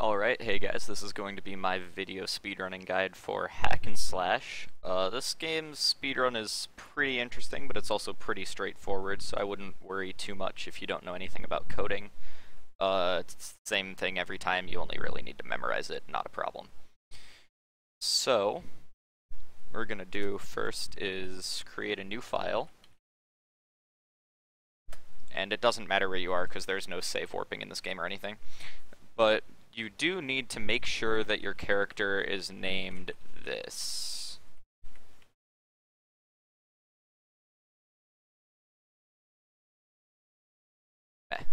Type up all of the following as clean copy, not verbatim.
Alright, hey guys, this is going to be my video speedrunning guide for Hack and Slash. This game's speedrun is pretty interesting, but it's also pretty straightforward, so I wouldn't worry too much if you don't know anything about coding. It's the same thing every time, you only really need to memorize it, not a problem. So, what we're gonna do first is create a new file. And it doesn't matter where you are, because there's no save warping in this game or anything. But you do need to make sure that your character is named this.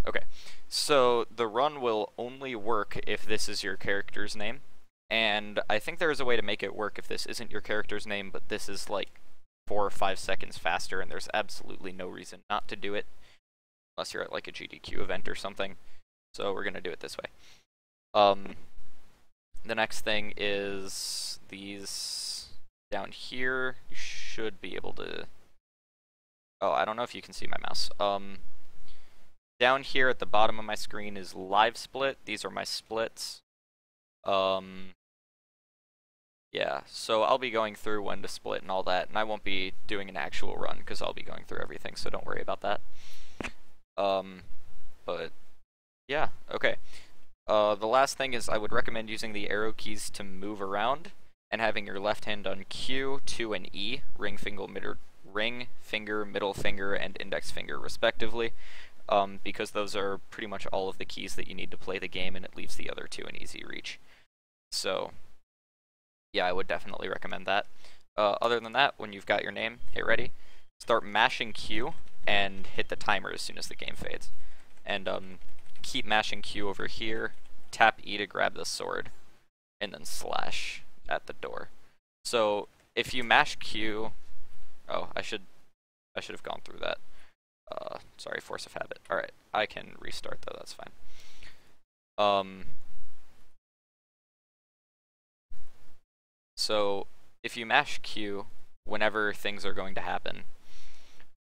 Okay, so the run will only work if this is your character's name, and I think there is a way to make it work if this isn't your character's name, but this is like 4 or 5 seconds faster, and there's absolutely no reason not to do it, unless you're at like a GDQ event or something, so we're gonna do it this way. The next thing is these down here. You should be able to... Oh, I don't know if you can see my mouse. Down here at the bottom of my screen is live split. These are my splits. Yeah, so I'll be going through when to split and all that, and I won't be doing an actual run because I'll be going through everything, so don't worry about that. But yeah, okay. The last thing is I would recommend using the arrow keys to move around and having your left hand on Q, 2, and E, ring, finger, middle finger, and index finger respectively, because those are pretty much all of the keys that you need to play the game, and it leaves the other 2 in easy reach. So yeah, I would definitely recommend that. Other than that, when you've got your name, hit ready, start mashing Q and hit the timer as soon as the game fades. And keep mashing Q over here, tap E to grab the sword, and then slash at the door. So if you mash Q, oh, I should have gone through that. Sorry, force of habit. Alright, I can restart though, that's fine. So if you mash Q whenever things are going to happen,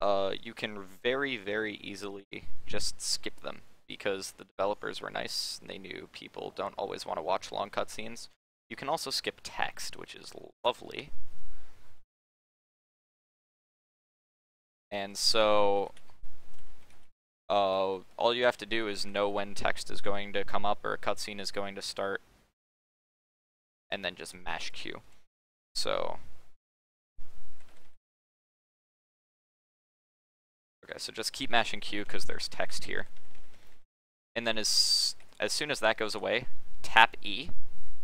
you can very, very easily just skip them, because the developers were nice, and they knew people don't always want to watch long cutscenes. You can also skip text, which is lovely. And so, all you have to do is know when text is going to come up or a cutscene is going to start, and then just mash Q. So, okay, so just keep mashing Q because there's text here. And then as soon as that goes away, tap E,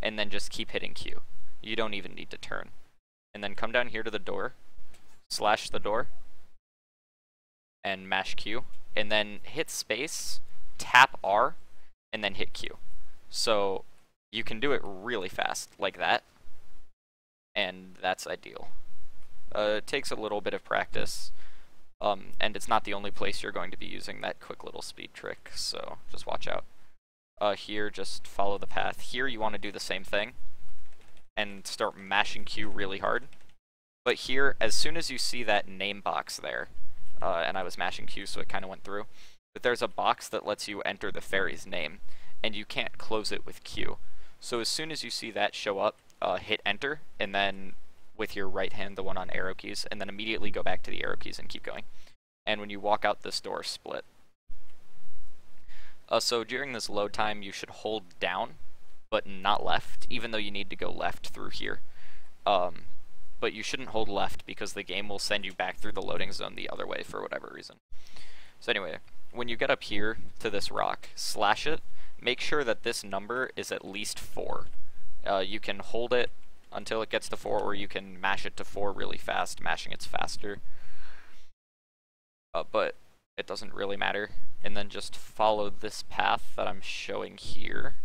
and then just keep hitting Q. You don't even need to turn. And then come down here to the door, slash the door, and mash Q. And then hit space, tap R, and then hit Q. So you can do it really fast, like that. And that's ideal. It takes a little bit of practice. And it's not the only place you're going to be using that quick little speed trick, so just watch out. Here, just follow the path. Here, you want to do the same thing and start mashing Q really hard. But here, as soon as you see that name box there, and I was mashing Q, so it kind of went through, but there's a box that lets you enter the fairy's name, and you can't close it with Q. So as soon as you see that show up, hit enter, and then with your right hand, the one on arrow keys, and then immediately go back to the arrow keys and keep going. And when you walk out this door, split. So during this load time, you should hold down, but not left, even though you need to go left through here. But you shouldn't hold left because the game will send you back through the loading zone the other way for whatever reason. So anyway, when you get up here to this rock, slash it, make sure that this number is at least 4. You can hold it until it gets to 4, or you can mash it to 4 really fast. Mashing it's faster. But it doesn't really matter. And then just follow this path that I'm showing here.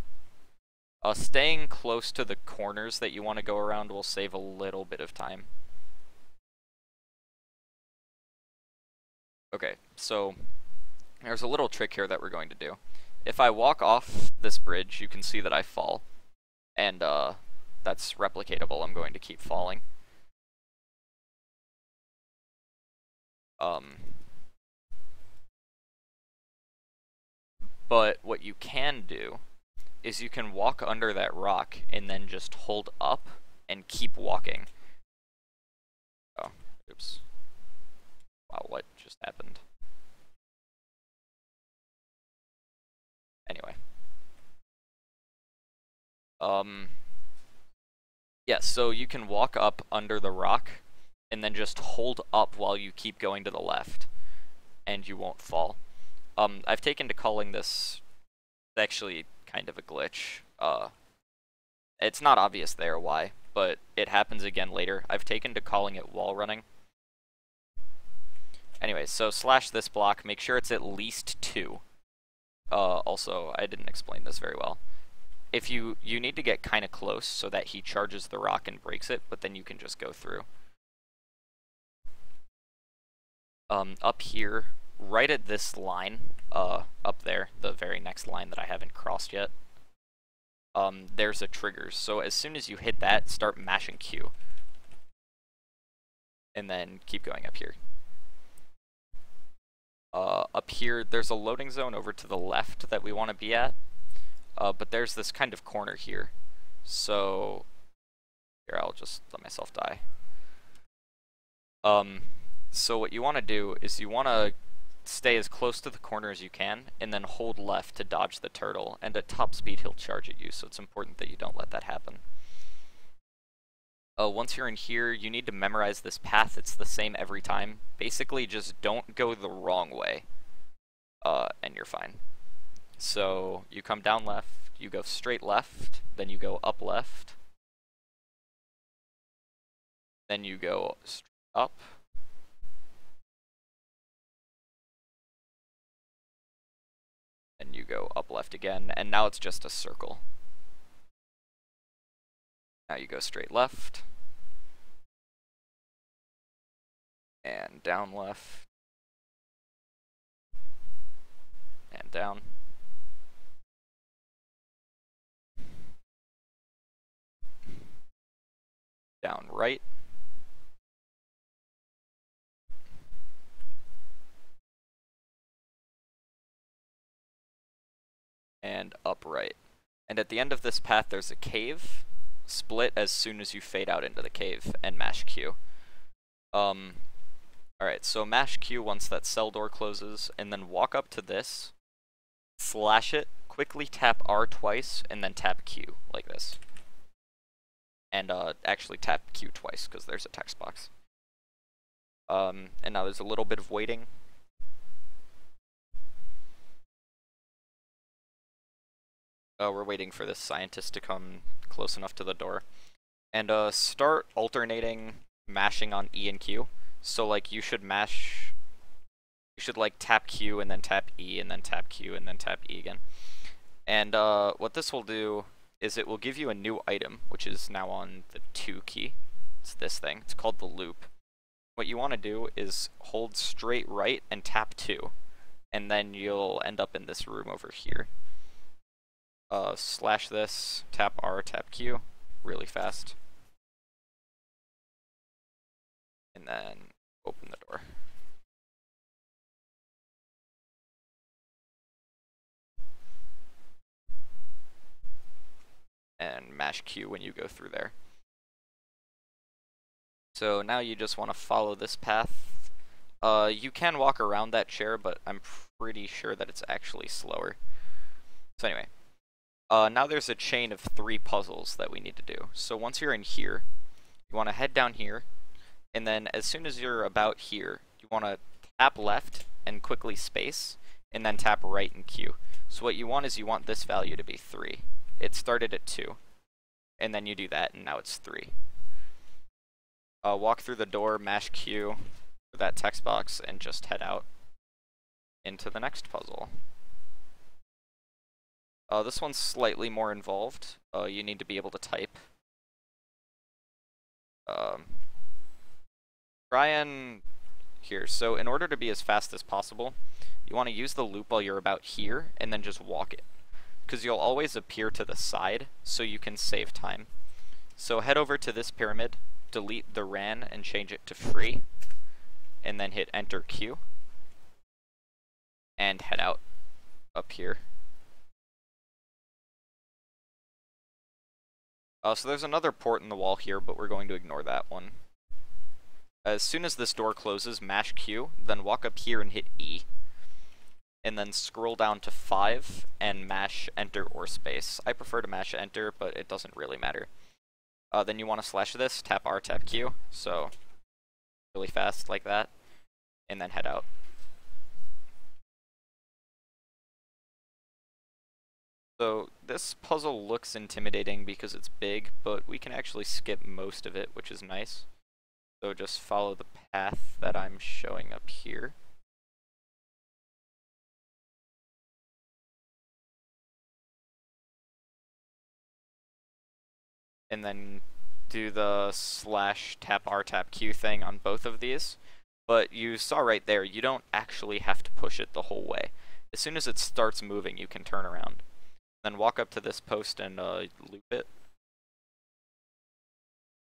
Staying close to the corners that you want to go around will save a little bit of time. Okay, so there's a little trick here that we're going to do. If I walk off this bridge, you can see that I fall. And that's replicatable. I'm going to keep falling. But what you can do is you can walk under that rock and then just hold up and keep walking. Oh, oops. Wow, what just happened? Anyway. Yeah, so you can walk up under the rock and then just hold up while you keep going to the left, and you won't fall. I've taken to calling this actually kind of a glitch. It's not obvious there why, but it happens again later. I've taken to calling it wall running. Anyway, so slash this block, make sure it's at least 2. Also, I didn't explain this very well. If you need to get kind of close so that he charges the rock and breaks it, but then you can just go through. Up here, right at this line, up there, the very next line that I haven't crossed yet, there's a trigger. So as soon as you hit that, start mashing Q. And then keep going up here. Up here, there's a loading zone over to the left that we want to be at. But there's this kind of corner here. So, here, I'll just let myself die. So what you want to do is you want to stay as close to the corner as you can, and then hold left to dodge the turtle, and at top speed he'll charge at you, so it's important that you don't let that happen. Once you're in here, you need to memorize this path. It's the same every time. Basically, just don't go the wrong way, and you're fine. So, you come down left, you go straight left, then you go up left, then you go straight up, and you go up left again, and now it's just a circle. Now you go straight left, and down left, and down. Down right, and upright. And at the end of this path there's a cave. Split as soon as you fade out into the cave, and mash Q. Alright, so mash Q once that cell door closes, and then walk up to this, slash it, quickly tap R twice, and then tap Q, like this. And actually tap Q twice, because there's a text box. And now there's a little bit of waiting. We're waiting for this scientist to come close enough to the door. And start alternating mashing on E and Q. So like you should like tap Q and then tap E and then tap Q and then tap E again. And what this will do is it will give you a new item, which is now on the 2 key. It's this thing. It's called the loop. What you want to do is hold straight right and tap 2. And then you'll end up in this room over here. Slash this, tap R, tap Q, really fast. And then open the door. And mash Q when you go through there. So now you just want to follow this path. You can walk around that chair, but I'm pretty sure that it's actually slower. So anyway. Now there's a chain of 3 puzzles that we need to do. So once you're in here, you want to head down here, and then as soon as you're about here, you want to tap left and quickly space, and then tap right and Q. So what you want is you want this value to be 3. It started at 2, and then you do that, and now it's 3. Walk through the door, mash Q for that text box, and just head out into the next puzzle. This one's slightly more involved. You need to be able to type. Try and... Here, so in order to be as fast as possible, you want to use the loop while you're about here, and then just walk it. Because you'll always appear to the side, so you can save time. So head over to this pyramid, delete the ran, and change it to free, and then hit Enter Q, and head out up here. So there's another port in the wall here, but we're going to ignore that one. As soon as this door closes, mash Q, then walk up here and hit E. And then scroll down to 5 and mash enter or space. I prefer to mash enter, but it doesn't really matter. Then you want to slash this, tap R, tap Q, so really fast like that, and then head out. So this puzzle looks intimidating because it's big, but we can actually skip most of it, which is nice. So just follow the path that I'm showing up here. And then do the slash tap R tap Q thing on both of these. But you saw right there, you don't actually have to push it the whole way. As soon as it starts moving, you can turn around. Then walk up to this post and loop it.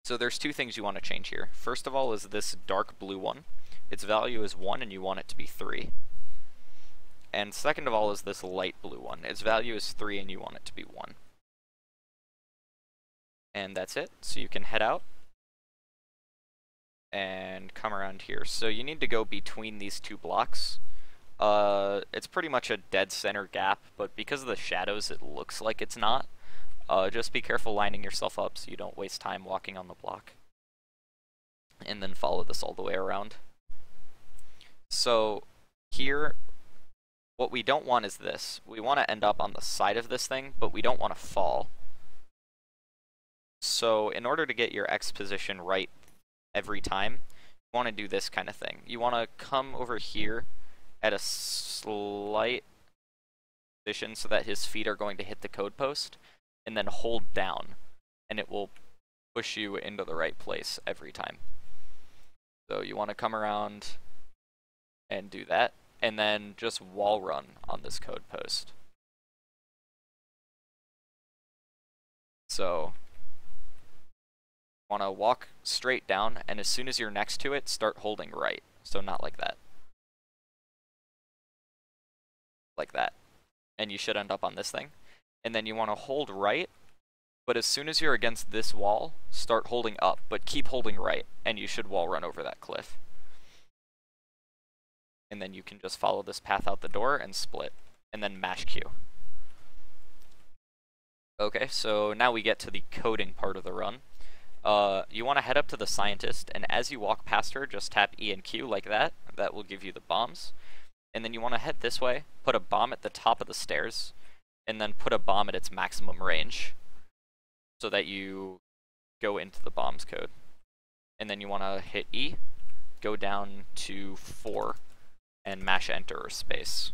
So there's two things you want to change here. First of all is this dark blue one. Its value is 1 and you want it to be 3. And second of all is this light blue one. Its value is 3 and you want it to be 1. And that's it. So you can head out and come around here. So you need to go between these two blocks. It's pretty much a dead center gap, but because of the shadows it looks like it's not. Just be careful lining yourself up so you don't waste time walking on the block. And then follow this all the way around. So here, what we don't want is this. We want to end up on the side of this thing, but we don't want to fall. So in order to get your X position right every time, you want to do this kind of thing. You want to come over here at a slight position so that his feet are going to hit the code post, and then hold down, and it will push you into the right place every time. So you want to come around and do that, and then just wall run on this code post. So want to walk straight down, and as soon as you're next to it, start holding right. So not like that. Like that. And you should end up on this thing. And then you want to hold right, but as soon as you're against this wall, start holding up, but keep holding right, and you should wall run over that cliff. And then you can just follow this path out the door and split, and then mash Q. Okay, so now we get to the coding part of the run. You want to head up to the scientist, and as you walk past her, just tap E and Q like that. That will give you the bombs. And then you want to head this way, put a bomb at the top of the stairs, and then put a bomb at its maximum range so that you go into the bombs code. And then you want to hit E, go down to 4, and mash enter or space.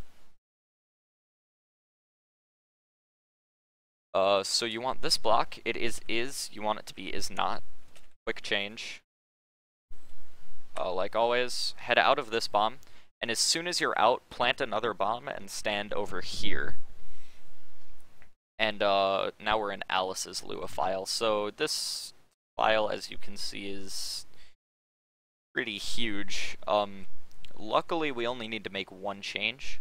So you want this block, it is, you want it to be is not. Quick change. Like always, head out of this bomb, and as soon as you're out, plant another bomb and stand over here. And now we're in Alice's Lua file. So this file, as you can see, is pretty huge. Luckily, we only need to make one change.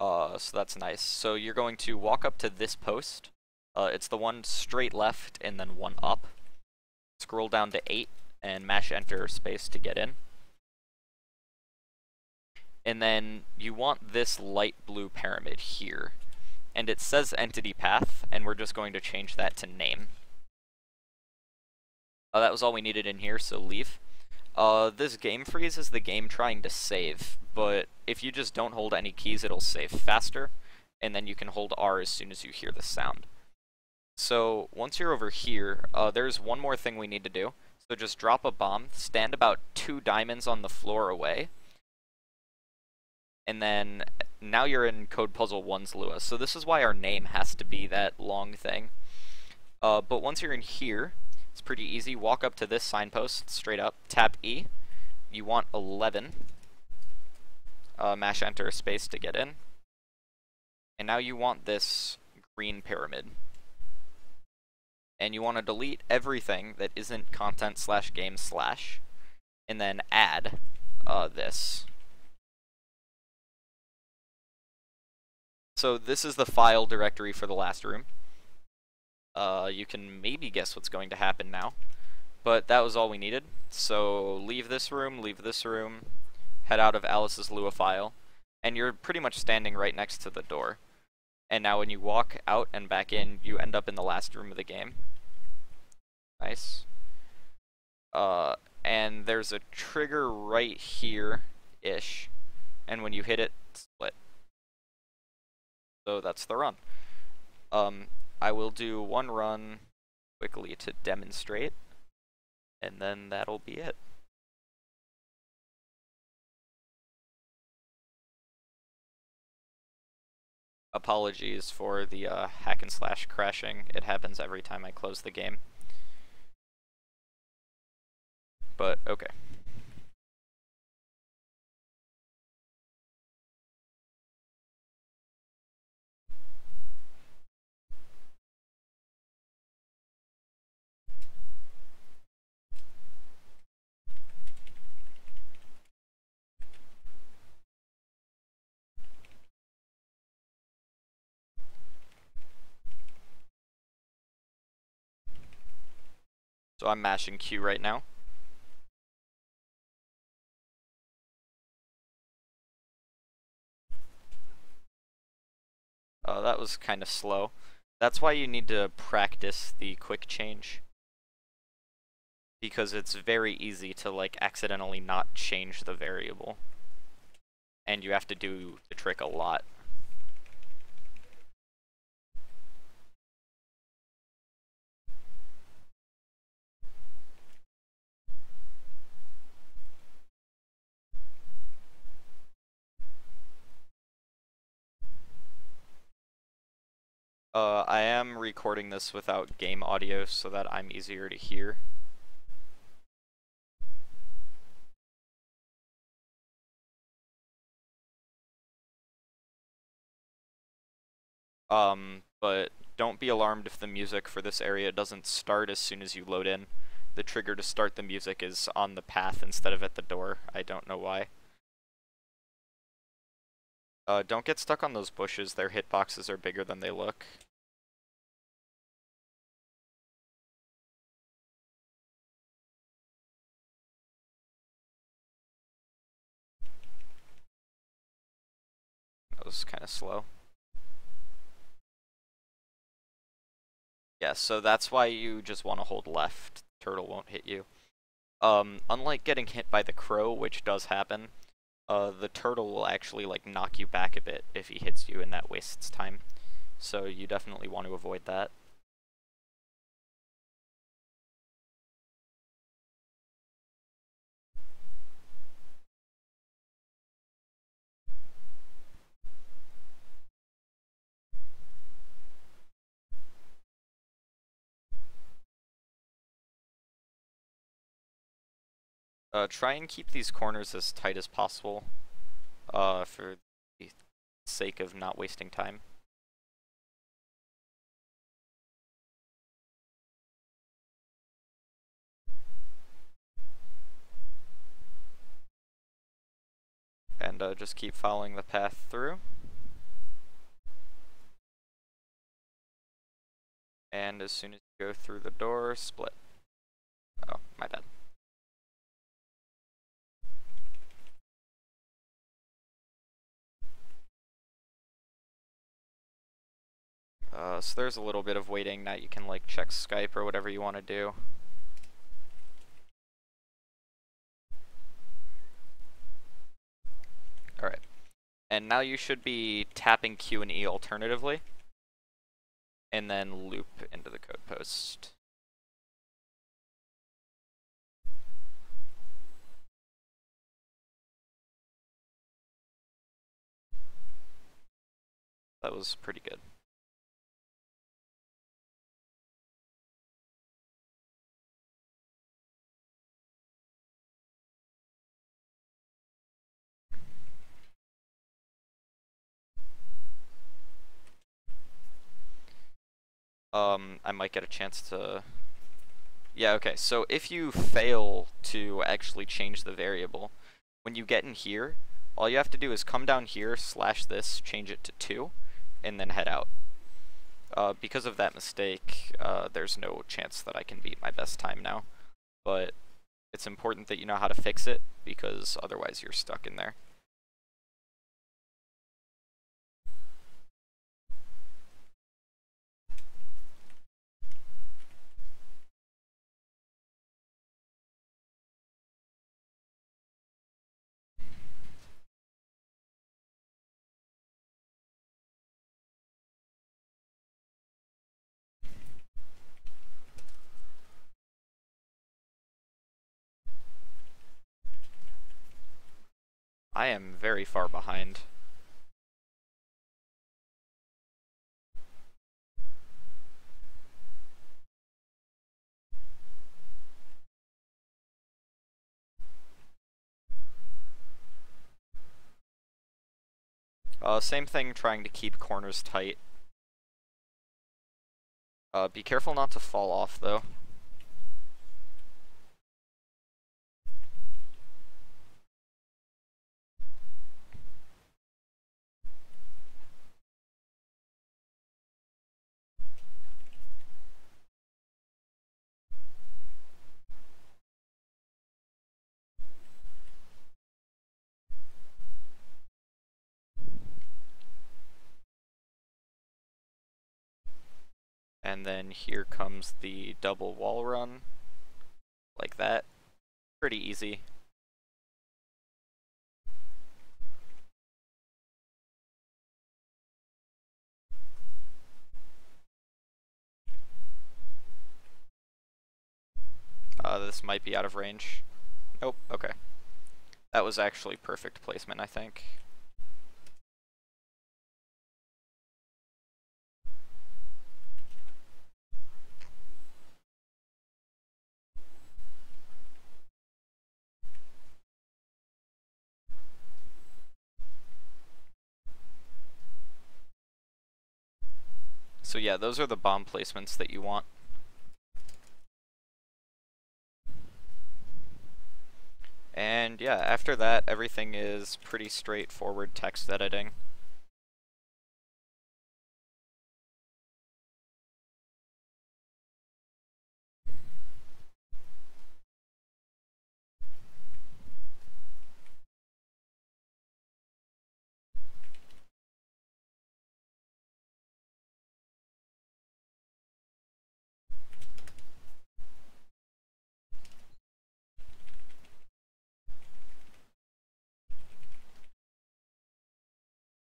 So that's nice. So you're going to walk up to this post. It's the one straight left and then one up. Scroll down to 8 and mash enter space to get in. And then you want this light blue pyramid here. And it says entity path, and we're just going to change that to name. That was all we needed in here, so leave. This game freeze is the game trying to save, but if you just don't hold any keys, it'll save faster, and then you can hold R as soon as you hear the sound. So once you're over here, there's one more thing we need to do. So just drop a bomb, stand about 2 diamonds on the floor away, and then now you're in Code Puzzle 1's Lua. So this is why our name has to be that long thing. But once you're in here, it's pretty easy. Walk up to this signpost, straight up, tap E. You want 11. Mash enter space to get in. And now you want this green pyramid. And you want to delete everything that isn't content/game/, and then add this. So this is the file directory for the last room. You can maybe guess what's going to happen now. But that was all we needed. So leave this room, head out of Alice's Lua file, and you're pretty much standing right next to the door. And now when you walk out and back in, you end up in the last room of the game. Nice. And there's a trigger right here-ish, and when you hit it, split. So that's the run. I will do one run quickly to demonstrate, and then that'll be it. Apologies for the hack and slash crashing. It happens every time I close the game. But okay. So I'm mashing Q right now. That was kind of slow. That's why you need to practice the quick change. Because it's very easy to like accidentally not change the variable. And you have to do the trick a lot. I am recording this without game audio so that I'm easier to hear. But don't be alarmed if the music for this area doesn't start as soon as you load in. The trigger to start the music is on the path instead of at the door. I don't know why. Don't get stuck on those bushes. Their hitboxes are bigger than they look. That was kind of slow. Yeah, so that's why you just want to hold left. Turtle won't hit you. Unlike getting hit by the crow, which does happen, the turtle will actually like knock you back a bit if he hits you, and that wastes time. So you definitely want to avoid that. Try and keep these corners as tight as possible, for the sake of not wasting time. And just keep following the path through. And as soon as you go through the door, split. Oh, my bad. So there's a little bit of waiting. Now you can like check Skype or whatever you want to do. Alright. And now you should be tapping Q and E alternatively. And then loop into the code post. That was pretty good. I might get a chance to... Yeah, okay, so if you fail to actually change the variable, when you get in here, all you have to do is come down here, slash this, change it to 2, and then head out. Because of that mistake, there's no chance that I can beat my best time now. But it's important that you know how to fix it, because otherwise you're stuck in there. I am very far behind. Same thing, trying to keep corners tight. Be careful not to fall off, though. And then here comes the double wall run, like that. Pretty easy. This might be out of range. Nope, okay. That was actually perfect placement, I think. So yeah, those are the bomb placements that you want. And yeah, after that, everything is pretty straightforward text editing.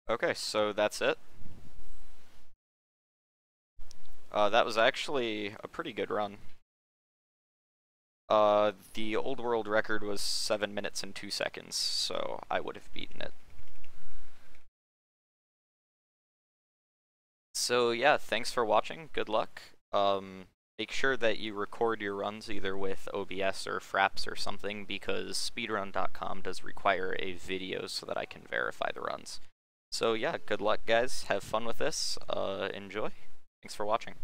Okay, so that's it. That was actually a pretty good run. The old world record was 7 minutes and 2 seconds, so I would have beaten it. So yeah, thanks for watching, good luck. Make sure that you record your runs either with OBS or Fraps or something, because speedrun.com does require a video so that I can verify the runs. So yeah, good luck guys, have fun with this, enjoy. Thanks for watching.